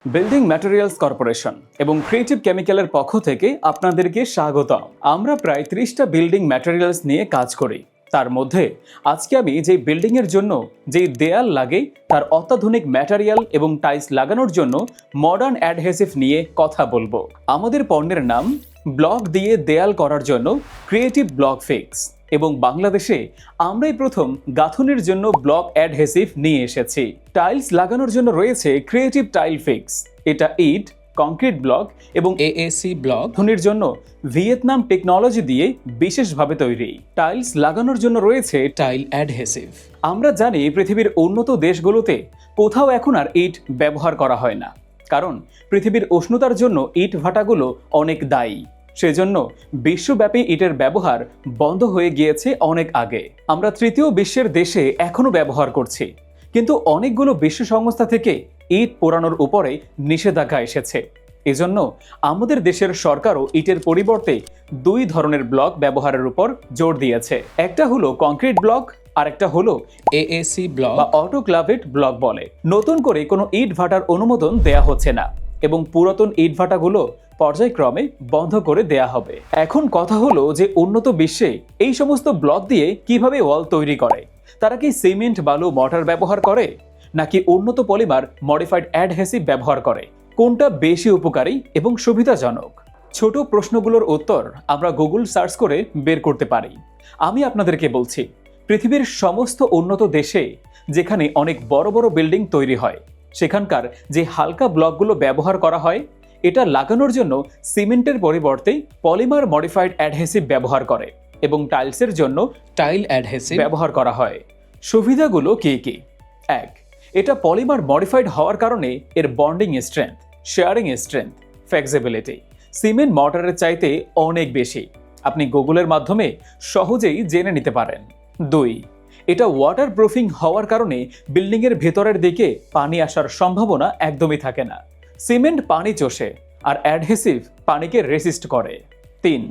Building materials corporation এবং creative কেমিক্যালের পক্ষ থেকে আপনাদেরকে স্বাগতম। আমরা প্রায় 30টা বিল্ডিং ম্যাটেরিয়ালস নিয়ে কাজ করি। তার মধ্যে আজকে আমি যে বিল্ডিংয়ের জন্য যেই দেয়াল লাগে তার অত্যাধুনিক ম্যাটেরিয়াল এবং টাইলস লাগানোর জন্য মডার্ন অ্যাডহেসিভ নিয়ে কথা বলবো। আমাদের পণ্যের নাম ব্লক দিয়ে দেয়াল করার জন্য ক্রিয়েটিভ ব্লক ফিক্স, এবং বাংলাদেশে আমরাই প্রথম গাঁথুনির জন্য ব্লক অ্যাডহেসিভ নিয়ে এসেছি। টাইলস লাগানোর জন্য রয়েছে ক্রিয়েটিভ টাইল ফিক্স। এটা ইট, কংক্রিট ব্লক এবং এএসি ব্লক গাঁথুনির জন্য ভিয়েতনাম টেকনোলজি দিয়ে বিশেষভাবে তৈরি। টাইলস লাগানোর জন্য রয়েছে টাইল অ্যাডহেসিভ। আমরা জানি পৃথিবীর উন্নত দেশগুলোতে কোথাও এখন আর ইট ব্যবহার করা হয় না, কারণ পৃথিবীর উষ্ণতার জন্য ইট ভাটাগুলো অনেক দায়ী। সেজন্য বিশ্বব্যাপী ইটের ব্যবহার বন্ধ হয়ে গিয়েছে অনেক আগে। আমরা তৃতীয় বিশ্বের দেশে এখনো ব্যবহার করছি, কিন্তু অনেকগুলো বিশ্ব সংস্থা থেকে ইট পোড়ানোর উপরে নিষেধাজ্ঞা এসেছে। এজন্য আমাদের দেশের সরকারও ইটের পরিবর্তে দুই ধরনের ব্লক ব্যবহারের উপর জোর দিয়েছে। একটা হলো কংক্রিট ব্লক, আর একটা হলো এএসি ব্লক বা অটোক্লাভেড ব্লক বলে। নতুন করে কোনো ইট ভাটার অনুমোদন দেয়া হচ্ছে না এবং পুরাতন ইট ভাটাগুলো পর্যায়ক্রমে বন্ধ করে দেয়া হবে। এখন কথা হলো যে উন্নত বিশ্বে এই সমস্ত ব্লক দিয়ে কিভাবে ওয়াল তৈরি করে। তারা কি সিমেন্ট, বালু, মর্টার ব্যবহার করে, নাকি উন্নত পলিমার মডিফাইড অ্যাডহেসিভ ব্যবহার করে? কোনটা বেশি উপকারী এবং সুবিধাজনক? ছোট প্রশ্নগুলোর উত্তর আমরা গুগল সার্চ করে বের করতে পারি। আমি আপনাদেরকে বলছি, পৃথিবীর সমস্ত উন্নত দেশে যেখানে অনেক বড় বড় বিল্ডিং তৈরি হয়, সেখানকার যে হালকা ব্লকগুলো ব্যবহার করা হয়, এটা লাগানোর জন্য সিমেন্টের পরিবর্তে পলিমার মডিফাইড অ্যাডহেসিভ ব্যবহার করে এবং টাইলসের জন্য টাইল অ্যাডহেসিভ ব্যবহার করা হয়। সুবিধাগুলো কি কি? 1. এটা পলিমার মডিফাইড হওয়ার কারণে এর bonding strength, shearing strength, flexibility cement মর্টারের চাইতে অনেক বেশি। আপনি গুগলের মাধ্যমে সহজেই জেনে নিতে পারেন। 2. এটা ওয়াটার প্রুফিং হওয়ার কারণে বিল্ডিংয়ের ভেতরের দিকে পানি আসার সম্ভাবনা একদমই থাকে না। সিমেন্ট পানি চষে আর অ্যাডহেসিভ পানিকে রেসিস্ট করে। 3.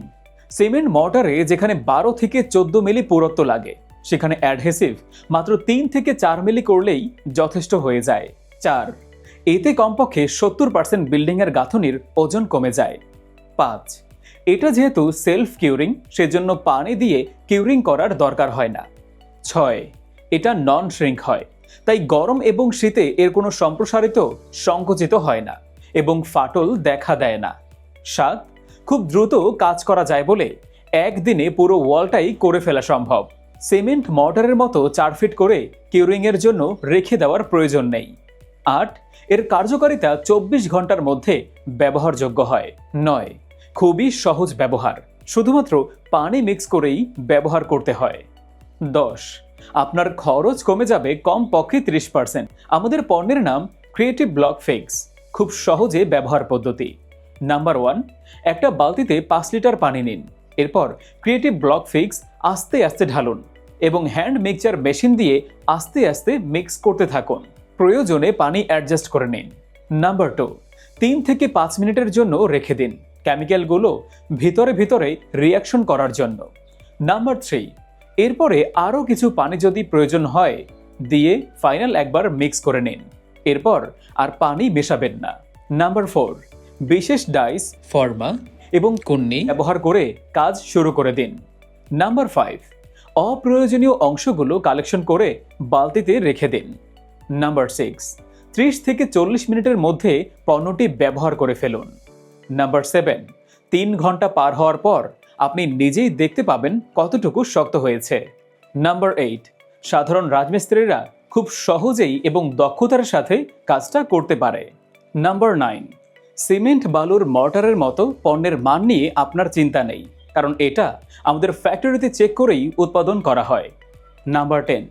সিমেন্ট মর্টারে যেখানে 12 থেকে 14 মিলি পুরুত্ব লাগে, সেখানে অ্যাডহেসিভ মাত্র 3 থেকে 4 মিলি করলেই যথেষ্ট হয়ে যায়। 4. এতে কমপক্ষে 70% বিল্ডিংয়ের গাঁথনির ওজন কমে যায়। 5. এটা যেহেতু সেলফ কিউরিং, সেজন্য পানি দিয়ে কিউরিং করার দরকার হয় না। 6. এটা নন শ্রিঙ্ক হয়, তাই গরম এবং শীতে এর কোনো সম্প্রসারিত সংকুচিত হয় না এবং ফাটল দেখা দেয় না। 7. খুব দ্রুত কাজ করা যায় বলে একদিনে পুরো ওয়ালটাই করে ফেলা সম্ভব। সিমেন্ট মর্টারের মতো 4 ফিট করে কিউরিংয়ের জন্য রেখে দেওয়ার প্রয়োজন নেই। 8. এর কার্যকারিতা 24 ঘন্টার মধ্যে ব্যবহারযোগ্য হয়। 9. খুবই সহজ ব্যবহার, শুধুমাত্র পানি মিক্স করেই ব্যবহার করতে হয়। 10. আপনার খরচ কমে যাবে কমপক্ষে 30%। আমাদের পণ্যের নাম ক্রিয়েটিভ ব্লক ফিক্স। খুব সহজে ব্যবহার পদ্ধতি। নাম্বার 1, একটা বালতিতে 5 লিটার পানি নিন। এরপর ক্রিয়েটিভ ব্লক ফিক্স আস্তে আস্তে ঢালুন এবং হ্যান্ড মিক্সচার মেশিন দিয়ে আস্তে আস্তে মিক্স করতে থাকুন। প্রয়োজনে পানি অ্যাডজাস্ট করে নিন। নাম্বার 2, 3 থেকে 5 মিনিটের জন্য রেখে দিন কেমিক্যালগুলো ভিতরে ভিতরে রিয়াকশন করার জন্য। নাম্বার 3, এরপরে আরও কিছু পানি যদি প্রয়োজন হয় দিয়ে ফাইনাল একবার মিক্স করে নিন। এরপর আর পানি মেশাবেন না। নাম্বার 4, বিশেষ ডাইস, ফর্মা এবং কন্নি ব্যবহার করে কাজ শুরু করে দিন। নাম্বার 5, অপ্রয়োজনীয় অংশগুলো কালেকশন করে বালতিতে রেখে দিন। নাম্বার 6, 30 থেকে 40 মিনিটের মধ্যে পণ্যটি ব্যবহার করে ফেলুন। নাম্বার 7, 3 ঘন্টা পার হওয়ার পর আপনি নিজেই দেখতে পাবেন কতটুকু শক্ত হয়েছে। নাম্বার 8, সাধারণ রাজমিস্ত্রিরা খুব সহজেই এবং দক্ষতার সাথে কাজটা করতে পারে। নাম্বার 9, সিমেন্ট, বালুর, মর্টারের মতো পণ্যের মান নিয়ে আপনার চিন্তা নেই, কারণ এটা আমাদের ফ্যাক্টরিতে চেক করেই উৎপাদন করা হয়। নাম্বার 10,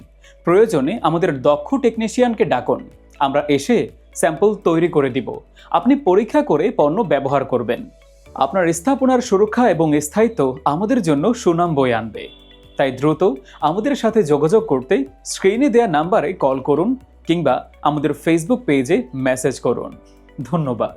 প্রয়োজনে আমাদের দক্ষ টেকনিশিয়ানকে ডাকুন, আমরা এসে স্যাম্পল তৈরি করে দিব। আপনি পরীক্ষা করে পণ্য ব্যবহার করবেন। আপনার স্থাপনার সুরক্ষা এবং স্থায়িত্ব আমাদের জন্য সুনাম বয়ে আনবে। তাই দ্রুত আমাদের সাথে যোগাযোগ করতে স্ক্রিনে দেওয়া নাম্বারে কল করুন কিংবা আমাদের ফেসবুক পেজে মেসেজ করুন। ধন্যবাদ।